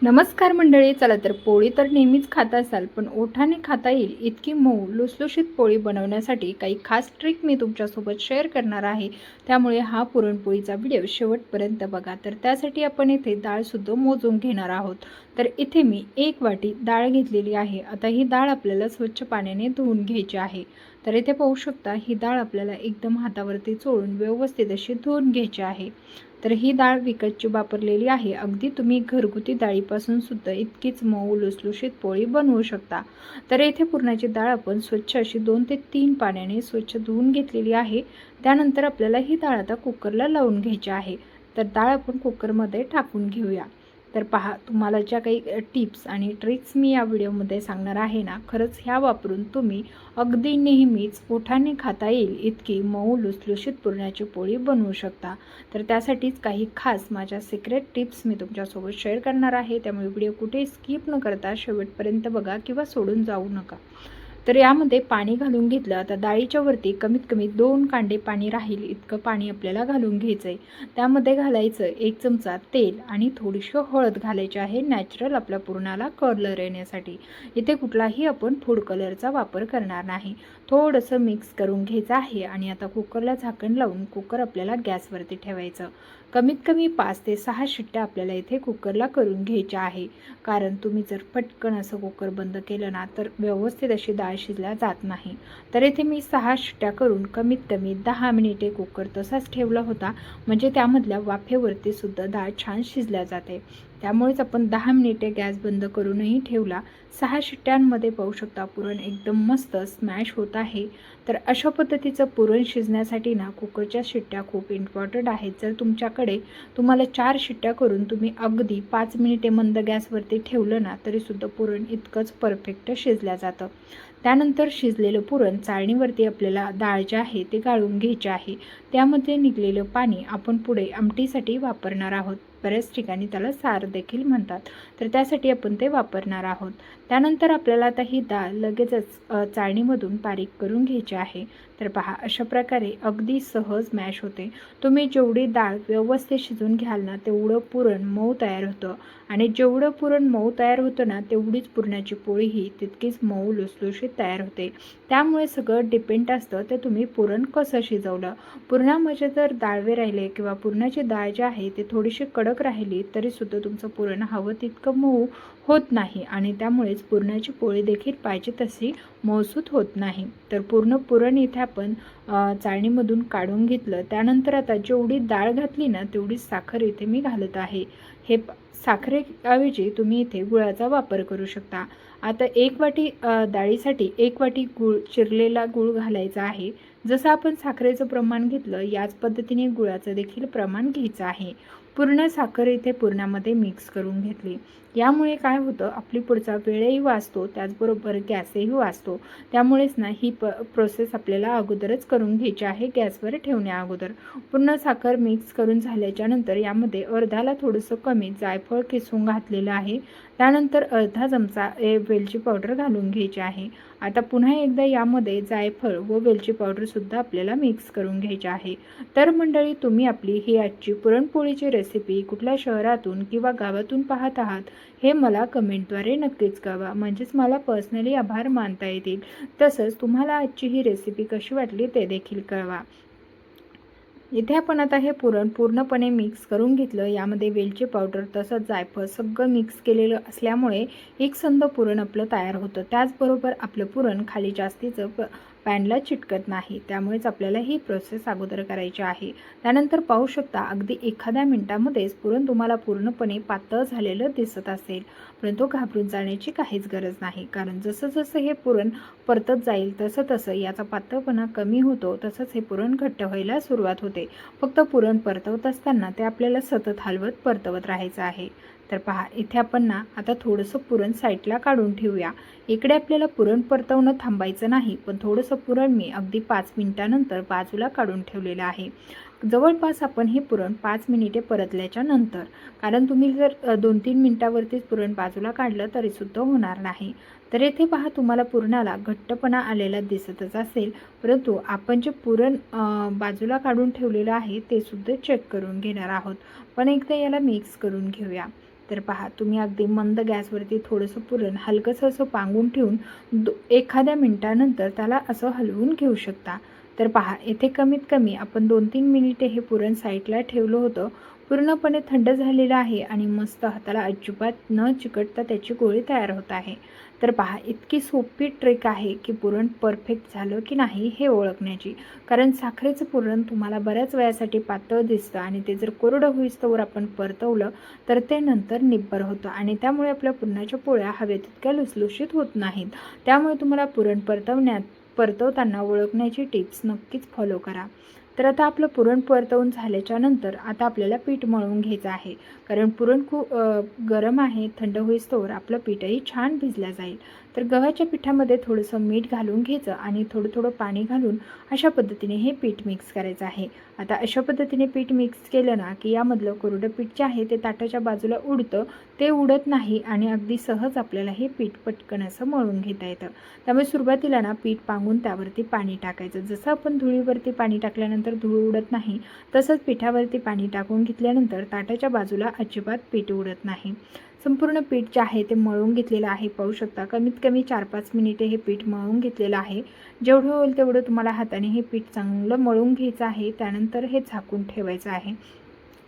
नमस्कार मंडळी. चला तर पोळी तर नेहमीच खात असाल, पण ओठाने खाता येईल इतकी मऊ लुसलुशीत पोळी बनवण्यासाठी काही खास ट्रिक मी तुमच्यासोबत शेअर करणार आहे. त्यामुळे हा पुरणपोळीचा व्हिडिओ शेवटपर्यंत बघा. तर त्यासाठी आपण इथे डाळसुद्धा मोजून घेणार आहोत. तर इथे मी 1 वाटी डाळ घेतलेली आहे. आता ही डाळ आपल्याला स्वच्छ पाण्याने धुवून घ्यायची आहे. तर इथे पाहू शकता ही डाळ आपल्याला एकदम हातावरती चोळून व्यवस्थित अशी धुवून घ्यायची आहे. तर ही डाळ विकतची वापरलेली आहे. अगदी तुम्ही घरगुती डाळीपासून सुद्धा इतकीच मऊ लुसलुशीत पोळी बनवू शकता. तर येथे पुरणाची डाळ आपण स्वच्छ अशी 2 ते 3 पाण्याने स्वच्छ धुवून घेतलेली आहे. त्यानंतर आपल्याला ही डाळ आता कुकरला लावून घ्यायची आहे. तर डाळ आपण कुकरमध्ये टाकून घेऊया. तर पहा, तुम्हाला ज्या काही टिप्स आणि ट्रिक्स मी या व्हिडिओमध्ये सांगणार आहे ना, खरंच ह्या वापरून तुम्ही अगदी नेहमीच ओठाने खाता येईल इतकी मऊ लुसलुशीत पुरणाची पोळी बनवू शकता. तर त्यासाठीच काही खास माझ्या सिक्रेट टिप्स मी तुमच्यासोबत शेअर करणार आहे. त्यामुळे व्हिडिओ कुठे स्किप न करता शेवटपर्यंत बघा किंवा सोडून जाऊ नका. तर यामध्ये पाणी घालून घेतलं. आता डाळीच्या वरती कमीत कमी 2 कांडे पाणी राहील इतकं पाणी आपल्याला घालून घ्यायचं आहे. त्यामध्ये घालायचं 1 चमचा तेल आणि थोडीशी हळद घालायची आहे, नॅचरल आपल्या पुरणाला कलर येण्यासाठी. इथे कुठलाही आपण फूड कलरचा वापर करणार नाही. थोडंसं मिक्स करून घ्यायचं आहे आणि आता कुकरला झाकण लावून कुकर आपल्याला गॅसवरती ठेवायचं. कमीत कमी 5 ते 6 शिट्ट्या आपल्याला इथे कुकरला करून घ्यायच्या आहे. कारण तुम्ही जर पटकन असं कुकर बंद केलं ना, तर व्यवस्थित अशी डाळ शिजल्या जात नाही. तर इथे मी 6 शिट्ट्या करून कमीत कमी 10 मिनिटे कुकर तसाच ठेवला होता. म्हणजे त्यामधल्या वाफेवरती सुद्धा डाळ छान शिजल्या जाते. त्यामुळेच आपण 10 मिनिटे गॅस बंद करूनही ठेवला. 6 शिट्ट्यांमध्ये पाहू शकता पुरण एकदम मस्त स्मॅश होत आहे. तर अशा पद्धतीचं पुरण शिजण्यासाठी ना कुकरच्या शिट्ट्या खूप इम्पॉर्टंट आहेत. जर तुम्हाला 4 शिट्ट्या करून तुम्ही अगदी 5 मिनिटे मंद गॅसवरती ठेवलं ना, तरीसुद्धा पुरण इतकंच परफेक्ट शिजल्या जातं. त्यानंतर शिजलेलं पुरण चाळणीवरती आपल्याला डाळ जे आहे ते गाळून घ्यायचे आहे. त्यामध्ये निघलेलं पाणी आपण पुढे आमटीसाठी वापरणार आहोत. बऱ्याच ठिकाणी त्याला सार देखील म्हणतात. तर त्यासाठी आपण ते वापरणार आहोत. त्यानंतर आपल्याला आता ही डाळ लगेचच चाळणीमधून बारीक करून घ्यायची आहे. तर पहा, अशा प्रकारे अगदी सहज मॅश होते. तुम्ही जेवढी डाळ व्यवस्थित शिजून घ्याल ना, तेवढं पुरण मऊ तयार होतं. आणि जेवढं पुरण मऊ तयार होतं ना, तेवढीच पुरणाची पोळीही तितकीच मऊ लुसलुशीत तयार होते. त्यामुळे सगळं डिपेंड असतं ते तुम्ही पुरण कसं शिजवलं. पुरणामध्ये जर डाळवे राहिले किंवा पुरणाची डाळ जी आहे ती थोडीशी कडक राहिली तरीसुद्धा तुमचं पुरण हवं तितकं मऊ होत नाही आणि त्यामुळेच पुरणाची पोळी देखील पाहिजे तशी मऊसूत होत नाही. तर पूर्ण पुरण इथे आपण चाळणीमधून काढून घेतलं. त्यानंतर आता जेवढी डाळ घातली ना, तेवढी साखर इथे मी घालत आहे. हे साखरेऐवजी तुम्ही इथे गुळाचा वापर करू शकता. आता 1 वाटी डाळीसाठी 1 वाटी गूळ, चिरलेला गूळ घालायचा आहे. जसं आपण साखरेचं प्रमाण घेतलं याच पद्धतीने गुळाचं देखील प्रमाण घ्यायचं आहे. पूर्ण साखर इथे पुरणामध्ये मिक्स करून घेतली. यामुळे काय होतं, आपली पुढचा वेळही वाचतो, त्याचबरोबर गॅसही वाचतो. त्यामुळेच ना ही प्रोसेस आपल्याला अगोदरच करून घ्यायची आहे गॅसवर ठेवण्या अगोदर. पूर्ण साखर मिक्स करून झाल्याच्या नंतर यामध्ये अर्ध्याला थोडंसं कमी जायफळ किसून घातलेलं आहे. त्यानंतर अर्धा चमचा वेलची पावडर घालून घ्यायची आहे. आता पुन्हा एकदा यामध्ये जायफळ व वेलची पावडरसुद्धा आपल्याला मिक्स करून घ्यायची आहे. तर मंडळी, तुम्ही आपली ही आजची पुरणपोळीची रेसिपी कुठल्या शहरातून किंवा गावातून पाहत आहात हे मला कमेंटद्वारे नक्कीच कळवा. म्हणजेच मला पर्सनली आभार मानता येतील. तसंच तुम्हाला आजची ही रेसिपी कशी वाटली ते देखील कळवा. इथे आपण आता हे पुरण पूर्णपणे मिक्स करून घेतलं. यामध्ये वेलची पावडर तसंच जायफळ सगळं मिक्स केलेलं असल्यामुळे एकसंध पुरण आपलं तयार होतं. त्याचबरोबर आपलं पुरण खाली जास्तीचं पॅनला चिटकत नाही. त्यामुळेच आपल्याला ही प्रोसेस अगोदर करायची आहे. त्यानंतर पाहू शकता अगदी एखाद्या मिनिटामध्येच पुरण तुम्हाला पूर्णपणे पातळ झालेलं दिसत असेल. परंतु घाबरून जाण्याची काहीच गरज नाही. कारण जसं जसं हे पुरण परतत जाईल तसं तसं याचा पातळपणा कमी होतो, तसंच हे पुरण घट्ट व्हायला सुरुवात होते. फक्त पुरण परतवत असताना ते आपल्याला सतत हलवत परतवत राहायचं आहे. तर पहा, इथे आपण ना आता थोडंसं पुरण साईडला काढून ठेवूया. इकडे आपल्याला पुरण परतवणं थांबायचं नाही, पण थोडंसं पुरण मी अगदी 5 मिनिटानंतर बाजूला काढून ठेवलेलं आहे. जवळपास आपण हे पुरण 5 मिनिटे परतल्याच्या नंतर, कारण तुम्ही जर 2-3 मिनिटावरतीच पुरण बाजूला काढलं तरीसुद्धा होणार नाही. तर येथे पहा, तुम्हाला पुरणाला घट्टपणा आलेला दिसतच असेल. परंतु आपण जे पुरण बाजूला काढून ठेवलेलं आहे ते सुद्धा चेक करून घेणार आहोत. पण एकदा याला मिक्स करून घेऊया. तर पहा, तुम्ही अगदी मंद गॅसवरती थोडंसं पुरण हलकंसं असं पांगून ठेवून एखाद्या मिनिटानंतर त्याला असं हलवून घेऊ शकता. तर पहा, येथे कमीत कमी आपण 2-3 मिनिटे हे पुरण साईडला ठेवलं होतं. पूर्णपणे थंड झालेलं आहे आणि मस्त हाताला अजिबात न चिकटता त्याची गोळी तयार होत आहे. तर पहा, इतकी सोपी ट्रिक आहे की पुरण परफेक्ट झालं की नाही हे ओळखण्याची. कारण साखरेचं पुरण तुम्हाला बऱ्याच वेळासाठी पातळ दिसतं आणि ते जर कोरडं होईस्तोवर आपण परतवलं तर ते नंतर निब्बर होतं आणि त्यामुळे आपल्या पुरणाच्या पोळ्या हव्या तितक्या लुसलुशीत होत नाहीत. त्यामुळे तुम्हाला पुरण परतवताना ओळखण्याची टिप्स नक्कीच फॉलो करा. तर आता आपलं पुरण परतवून झाल्याच्या नंतर आता आपल्याला पीठ मळून घ्यायचं आहे. कारण पुरण खूप गरम आहे, थंड होईस्तोवर आपलं पीठही छान भिजलं जाईल. तर गव्हाच्या पिठामध्ये थोडंसं मीठ घालून घ्यायचं आणि थोडं थोडं पाणी घालून अशा पद्धतीने हे पीठ मिक्स करायचं आहे. आता अशा पद्धतीने पीठ मिक्स केलं ना की यामधलं कोरडं पीठ जे आहे ते ताटाच्या बाजूला उडतं, ते उडत नाही आणि अगदी सहज आपल्याला हे पीठ पटकन असं मळून घेता येतं. त्यामुळे सुरुवातीला ना पीठ पांगून त्यावरती पाणी टाकायचं. जसं आपण धुळीवरती पाणी टाकल्यानंतर धूळ उडत नाही, तसंच पिठावरती पाणी टाकून घेतल्यानंतर ताटाच्या बाजूला अजिबात पीठ उडत नाही. संपूर्ण पीठ जे आहे ते मळून घेतलेलं आहे. पाहू शकता, कमीत कमी 4-5 मिनिटे हे पीठ मळून घेतलेलं आहे. जेवढं होईल तेवढं तुम्हाला हाताने हे पीठ चांगलं मळून घ्यायचं आहे. त्यानंतर हे झाकून ठेवायचं आहे.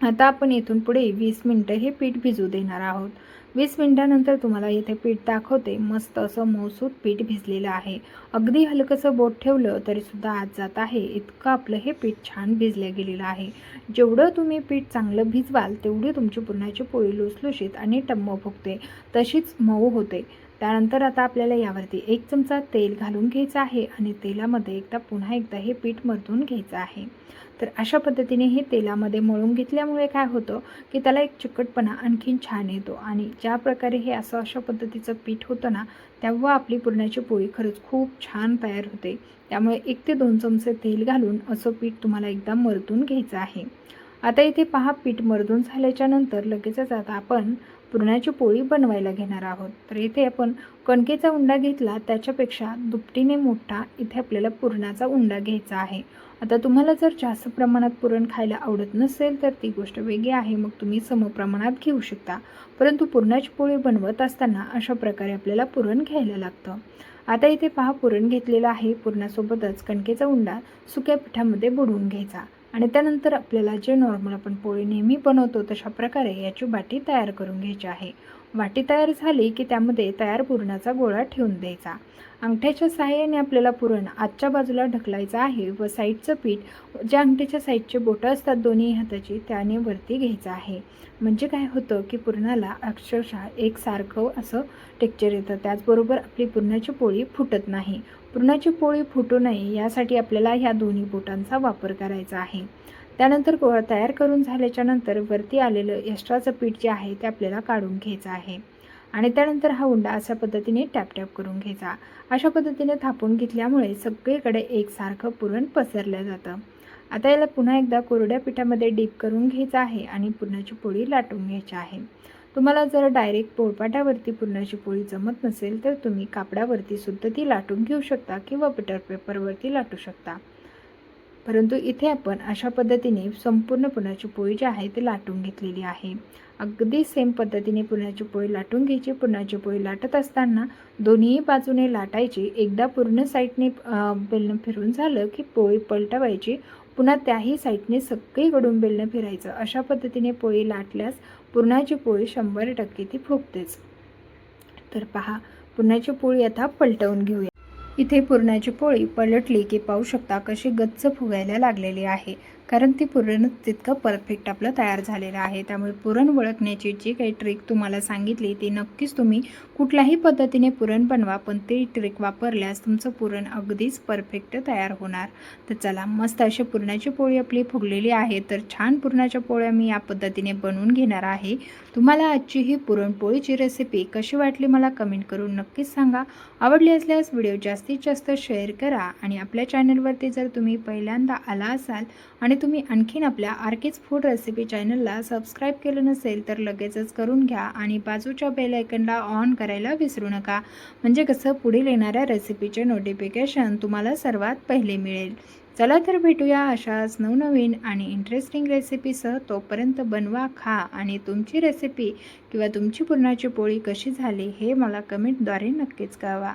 आता आपण इथून पुढे 20 मिनिटं हे पीठ भिजू देणार आहोत. 20 मिनिटानंतर तुम्हाला इथे पीठ दाखवते. मस्त असं मऊसूत पीठ भिजलेलं आहे. अगदी हलकंसं बोट ठेवलं तरीसुद्धा आत जात आहे, इतकं आपलं हे पीठ छान भिजलं गेलेलं आहे. जेवढं तुम्ही पीठ चांगलं भिजवाल तेवढी तुमची पुरणाची पोळी लुसलुशीत आणि टम्म फुगते, तशीच मऊ होते. त्यानंतर आता आपल्याला यावरती 1 चमचा तेल घालून घ्यायचं आहे आणि तेलामध्ये पुन्हा एकदा हे पीठ मळून घ्यायचं आहे. तर अशा पद्धतीने हे तेलामध्ये मळून घेतल्यामुळे काय होतं की त्याला एक चिकटपणा आणखीन छान येतो आणि ज्या प्रकारे हे अशा पद्धतीचं पीठ होतं ना, तेव्हा आपली पुरणाची पोळी खरंच खूप छान तयार होते. त्यामुळे 1 ते 2 चमचे तेल घालून असं पीठ तुम्हाला एकदा मर्दून घ्यायचं आहे. आता इथे पहा, पीठ मर्दून झाल्याच्या नंतर लगेचच आता आपण पुरणाची पोळी बनवायला घेणार आहोत. तर इथे आपण कणकेचा उंडा घेतला, त्याच्यापेक्षा दुपटीने मोठा इथे आपल्याला पुरणाचा उंडा घ्यायचा आहे. आता तुम्हाला जर जास्त प्रमाणात पुरण खायला आवडत नसेल तर ती गोष्ट वेगळी आहे, मग तुम्ही समप्रमाणात घेऊ शकता. परंतु पुरणाची पोळी बनवत असताना अशा प्रकारे आपल्याला पुरण घ्यायला लागतं. आता इथे पहा, पुरण घेतलेलं आहे. पुरणासोबतच कणकेचा उंडा सुक्या पिठामध्ये बुडवून घ्यायचा आणि त्यानंतर आपल्याला जे नॉर्मल आपण पोळी नेहमी बनवतो तशा प्रकारे याची वाटी तयार करून घ्यायची आहे. वाटी तयार झाली की त्यामध्ये तयार पुरणाचा गोळा ठेवून द्यायचा. अंगठ्याच्या सहाय्याने आपल्याला पुरण आजच्या बाजूला ढकलायचं आहे व साईडचं पीठ, ज्या अंगठ्याच्या साईडचे बोटं असतात दोन्ही हाताची, त्याने वरती घ्यायचं आहे. म्हणजे काय होतं की पुरणाला अक्षरशः एकसारखं असं टेक्स्चर येतं. त्याचबरोबर आपली पुरणाची पोळी फुटत नाही. पुरणाची पोळी फुटू नये यासाठी आपल्याला ह्या दोन्ही बोटांचा वापर करायचा आहे. त्यानंतर तयार करून झाल्याच्या नंतर वरती आलेलं एक्स्ट्राचं पीठ जे आहे ते आपल्याला काढून घ्यायचं आहे आणि त्यानंतर हा उंडा अशा पद्धतीने टॅप करून घ्यायचा. अशा पद्धतीने थापून घेतल्यामुळे सगळीकडे एकसारखं पुरण पसरलं जातं. आता याला पुन्हा एकदा कोरड्या पिठामध्ये डीप करून घ्यायचं आहे आणि पुरणाची पोळी लाटून घ्यायची आहे. तुम्हाला जर डायरेक्ट पोळपाटावरती पुरणाची पोळी जमत नसेल तर तुम्ही कापडावरती सुद्धा ती लाटून घेऊ शकता किंवा बटर पेपरवरती लाटू शकता. परंतु इथे आपण अशा पद्धतीने संपूर्ण पुरणाची पोळी जी आहे ती लाटून घेतलेली आहे. अगदी सेम पद्धतीने पुरणाची पोळी लाटून घ्यायची. पुरणाची पोळी लाटत असताना दोन्ही बाजूने लाटायची. एकदा पूर्ण साईडने बेलणं फिरून झालं की पोळी पलटवायची. पुन्हा त्याही साईडने सगळीकडून बेलणं फिरायचं. अशा पद्धतीने पोळी लाटल्यास पुरणाची पोळी 100% ती फुगतेच. तर पहा, पुरणाची पोळी आता पलटवून घेऊया. इथे पुरणाची पोळी पलटली की पाहू शकता कशी गच्च फुगायला लागलेली आहे. कारण ती पुरण तितकं परफेक्ट आपलं तयार झालेलं आहे. त्यामुळे पुरण वळखण्याची जी काही ट्रिक तुम्हाला सांगितली ती नक्कीच तुम्ही कुठल्याही पद्धतीने पुरण बनवा, पण ती ट्रिक वापरल्यास तुमचं पुरण अगदीच परफेक्ट तयार होणार. तर चला, मस्त अशी पुरणाची पोळी आपली फुगलेली आहे. तर छान पुरणाच्या पोळ्या मी या पद्धतीने बनवून घेणार आहे. तुम्हाला आजची ही पुरणपोळीची रेसिपी कशी वाटली मला कमेंट करून नक्कीच सांगा. आवडली असल्यास व्हिडिओ जास्तीत जास्त शेअर करा आणि आपल्या चॅनलवरती जर तुम्ही पहिल्यांदा आला असाल आणि तुम्ही आणखीन आपल्या आरकेज फूड रेसिपी चॅनलला सबस्क्राईब केलं नसेल तर लगेचच करून घ्या आणि बाजूच्या बेल आयकनला ऑन करायला विसरू नका. म्हणजे कसं पुढील येणाऱ्या रेसिपीचे नोटिफिकेशन तुम्हाला सर्वात पहिले मिळेल. चला तर भेटूया अशाच नवनवीन आणि इंटरेस्टिंग रेसिपीसह. तोपर्यंत बनवा, खा आणि तुमची रेसिपी किंवा तुमची पुरणाची पोळी कशी झाली हे मला कमेंटद्वारे नक्कीच कळवा.